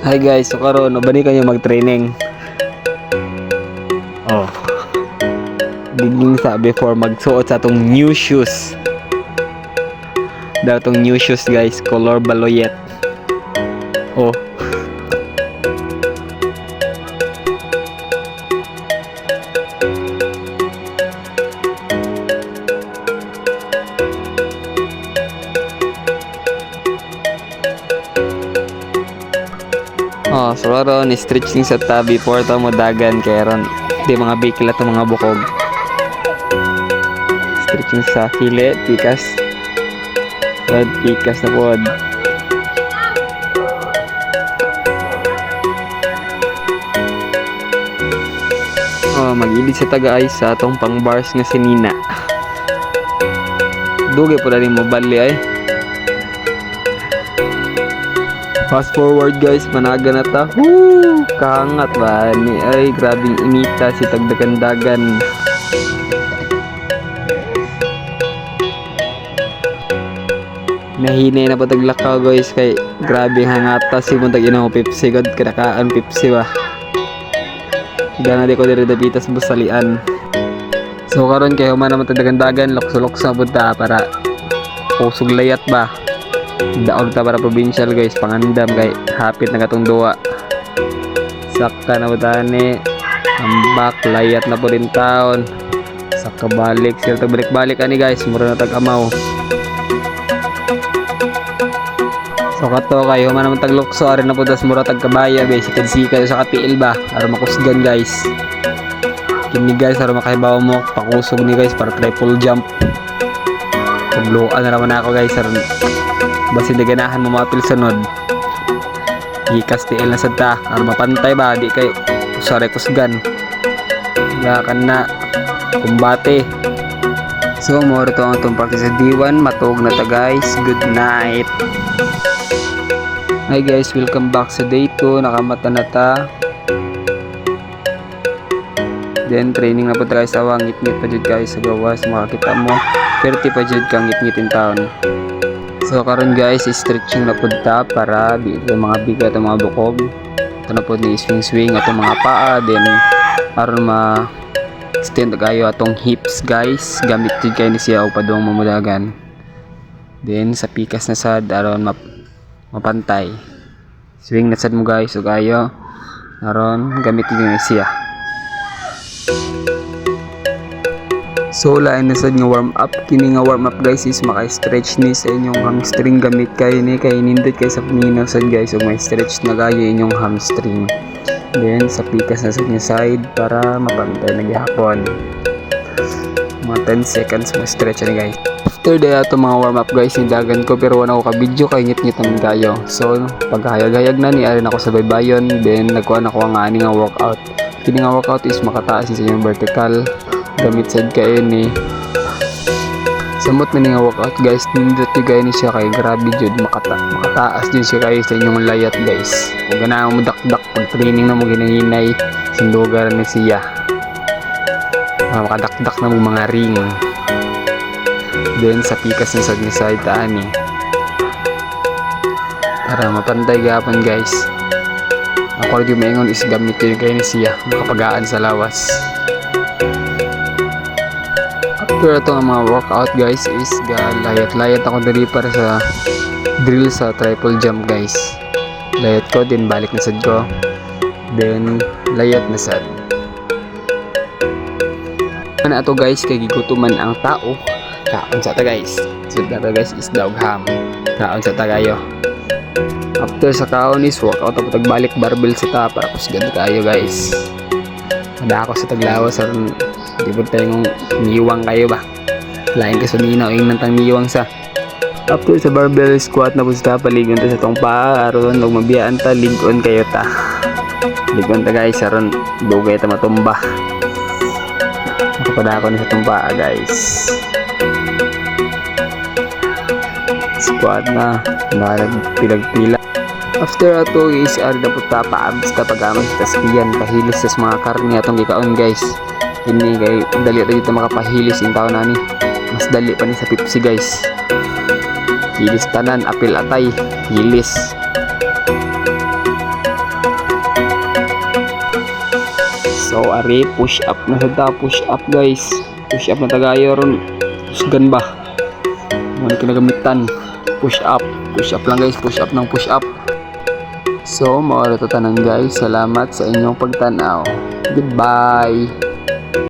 Hi guys, so karon bani kayo mag-training. Oh. Diging sa before magsuot sa atong new shoes. Datong new shoes guys, color baloyet. Oh. Oh, so ron stretching sa tabi before ta mo dagan kay ron di mga biklat ng mga bukog. Stretching sa kile, pikas. Rod pikas na pod. Oh, magilid sa taga-ay sa atong pang bars nga sinina. Duge po na rin mo bali ay. Fast forward guys, managa na ta. Woo! Kahangat ba ni ay grabing inita si tagdagandagan. Nahinay na pataglakaw guys kay grabe hangata si muntag ina mo Pepsi god kanakaan Pepsi ba. Gana di ko diri dapitas busalian. So karon kay human naman tagdagandagan lokso-lokso punta para usog layat ba. Daog ta para provincial guys, pangandam kay hapit na katong duwa. Sakta na utani, ambak layat na po rin taon. Sakta balik, sila tagbalik-balik ani guys, mura na tag-amaw. So kato kayo man naman taglukso ari na po tas mura tagkabaya guys, sikad-sikad sa kapiil ba, para makusgan guys. Kini guys, para makahibaw mo pakusog ni guys para triple jump. Pagluan na naman ako guys, basi daganahan mo mapil sunod. Ikas tiil na sadta para mapantay ba di kay usare kusgan. Yakan na kumbate. So mo ito ang itong practice sa D1. Matug na ta guys. Good night. Hi guys, welcome back sa day 2. Nakamata na ta. Then training na po tayo sa awang ngit-ngit pa dyan guys sa gawas. Makakita mo 30 pa dyan kang ngit-ngitin taon. So karon guys, stretching na punta para di mga bigat at mga bukog. Ito na po ni swing atong mga paa, then aron ma-extend kayo atong hips guys. Gamit din kayo ni siya o padung mamulagan. Then sa pikas na sad aron mapantay. Swing na sad mo guys o kayo aron gamit din ni siya. So lain na sad nga warm up. Kini nga warm up guys is maka-stretch ni sa inyong hamstring gamit kayo ni kay nindot kay sa paminaw sad guys, so may stretch na kayo inyong hamstring. Then sa pikas na sad nga side para mapantay na gihapon. Mga 10 seconds mo stretch ni guys. After that ato mga warm up guys, hindagan ko pero wala ko ka video kay ngit-ngit naman kayo. So paghayag-hayag na ni arin ako sa baybayon, then nagkuha na ko ang ani nga workout. Kini nga workout is makataas sa inyong vertical. Gamit sad kayo ni samot na nga workout guys, nindot yung kayo ni siya kay grabe jud makataas din siya kayo sa inyong layat guys. Kung ganahan mo dakdak pag training na mo ginahinay sindugar na siya makadakdak na mo mga ring. Then sa pikas na sad ni side taani para mapantay gapon guys. Ako rin yung maingon is gamit yung kayo ni siya makapagaan sa lawas. Pero itong mga workout guys is layat-layat ako dali para sa drill sa triple jump guys. Layat ko, then balik na sad ko, then layat na sad. Ano ito guys, kay gigutuman ang tao. Kaon sa ta guys. So na guys is dog ham. Kaon sa ta kayo. After sa kaon is workout ako tagbalik barbell sa ta para kusgan kayo guys. Ada ako sa taglawas aron di po tayong niwang kayo ba. Lain ka sunina o yung nantang niwang sa. After sa barbell squat na po sa paligon ta sa tong paa aron og mabiyaan ta ligon kayo ta. Ligon ta guys aron dugay ta matumba. Nakapada ako na sa tong paa guys. Squat na pilag-pila. After ato is na po ta paabs ta pag-amang sa tasbiyan pahilis sa mga karne atong gikaon guys. Ini kay dali ra dito makapahilis in taon ani. Mas dali pa ni sa Pepsi guys. Hilis tanan apil atay, hilis. So ari push up na sa push up guys. Push up na tagayo ron. Usgan ba? Muna kinagamitan. Push up lang guys, push up ng push up. So, maoras to tanan guys. Salamat sa inyong pagtanaw. Goodbye.